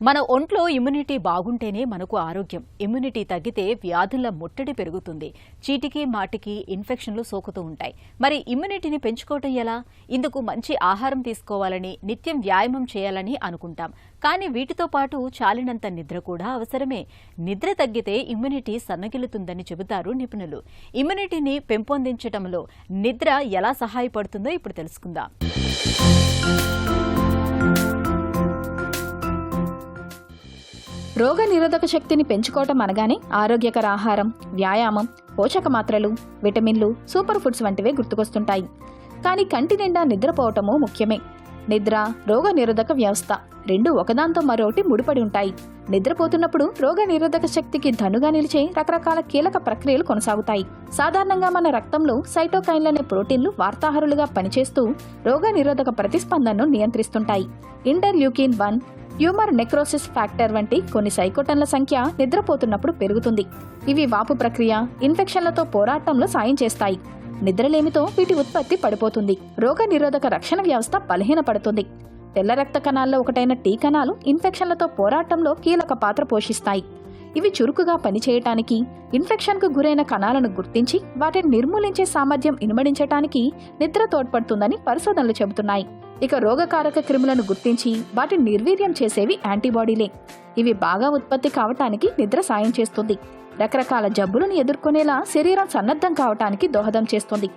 మన ఒంట్లో ఇమ్యూనిటీ బాగుంటేనే మనకు ఆరోగ్యం. ఇమ్యూనిటీ తగ్గితే వ్యాధుల ముట్టడి పెరుగుతుంది. చీటికి మాటికి ఇన్ఫెక్షన్లు సోకుతూ ఉంటాయి. మరి ఇమ్యూనిటీని పెంచుకోవటం ఎలా? ఇందుకు మంచి ఆహారం తీసుకోవాలని, నిత్యం వ్యాయామం చేయాలని అనుకుంటాం. కానీ వీటితో పాటు చాలినంత నిద్ర కూడా అవసరమే. నిద్ర తగ్గితే ఇమ్యూనిటీ సన్నగిల్లుతుందని చెబుతారు నిపుణులు. ఇమ్యూనిటీని పెంపొందించడంలో నిద్ర ఎలా సహాయపడుతుందో ఇప్పుడు తెలుసుకుందాం. రోగ నిరోధక శక్తిని పెంచుకోవటం అనగానే ఆరోగ్యకర ఆహారం, వ్యాయామం, పోషక మాత్రలు, విటమిన్లు, సూపర్ ఫుడ్స్ వంటివే గుర్తుకొస్తుంటాయి. కానీ కంటి నిండా నిద్రపోవటమూ ముఖ్యమే. నిద్ర, రోగ నిరోధక వ్యవస్థ రెండు ఒకదాంతో మరొకటి ముడిపడి ఉంటాయి. నిద్రపోతున్నప్పుడు రోగ నిరోధక శక్తికి ధనుగా నిలిచే రకరకాల కీలక ప్రక్రియలు కొనసాగుతాయి. సాధారణంగా మన రక్తంలో సైటోకైన్లనే ప్రోటీన్లు వార్తాహరులుగా పనిచేస్తూ రోగ నిరోధక ప్రతిస్పందనను నియంత్రిస్తుంటాయి. ఇంటర్ల్యూకిన్ 1, ట్యూమర్ నెక్రోసిస్ ఫ్యాక్టర్ వంటి కొన్ని సైకోటన్ల సంఖ్య నిద్రపోతున్నప్పుడు పెరుగుతుంది. ఇవి వాపు ప్రక్రియ, ఇన్ఫెక్షన్లతో పోరాటంలో సాయం చేస్తాయి. నిద్రలేమితో వీటి ఉత్పత్తి పడిపోతుంది. రోగ నిరోధక రక్షణ వ్యవస్థ బలహీనపడుతుంది. తెల్ల రక్త కణాల్లో ఒకటైన టీ కణాలు ఇన్ఫెక్షన్లతో పోరాటంలో కీలక పాత్ర పోషిస్తాయి. ఇవి చురుకుగా పనిచేయటానికి, ఇన్ఫెక్షన్కు గురైన కణాలను గుర్తించి వాటిని నిర్మూలించే సామర్థ్యం ఇనుమడించటానికి నిద్ర తోడ్పడుతుందని పరిశోధనలు చెబుతున్నాయి. ఇక రోగకారక క్రిములను గుర్తించి వాటిని నిర్వీర్యం చేసేవి యాంటీబాడీలే. ఇవి బాగా ఉత్పత్తి కావటానికి నిద్ర సాయం చేస్తుంది. రకరకాల జబ్బులను ఎదుర్కొనేలా శరీరం సన్నద్ధం కావటానికి దోహదం చేస్తుంది.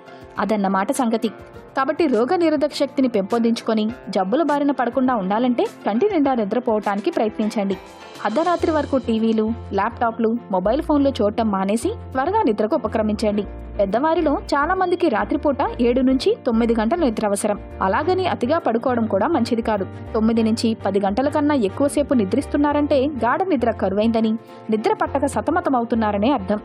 అదన్నమాట సంగతి. కాబట్టి రోగ నిరోధక శక్తిని పెంపొందించుకొని జబ్బుల బారిన పడకుండా ఉండాలంటే కంటి నిండా నిద్రపోవటానికి ప్రయత్నించండి. అర్ధరాత్రి వరకు టీవీలు, ల్యాప్టాప్లు, మొబైల్ ఫోన్లు చూడటం మానేసి త్వరగా నిద్రకు ఉపక్రమించండి. పెద్దవారిలో చాలా మందికి రాత్రిపూట 7 నుంచి 9 గంటల నిద్ర అవసరం. అలాగని అతిగా పడుకోవడం కూడా మంచిది కాదు. 9 నుంచి 10 గంటల కన్నా ఎక్కువసేపు నిద్రిస్తున్నారంటే గాఢ నిద్ర కరువైందని, నిద్ర పట్టక సతమతమవుతున్నారనే అర్థం.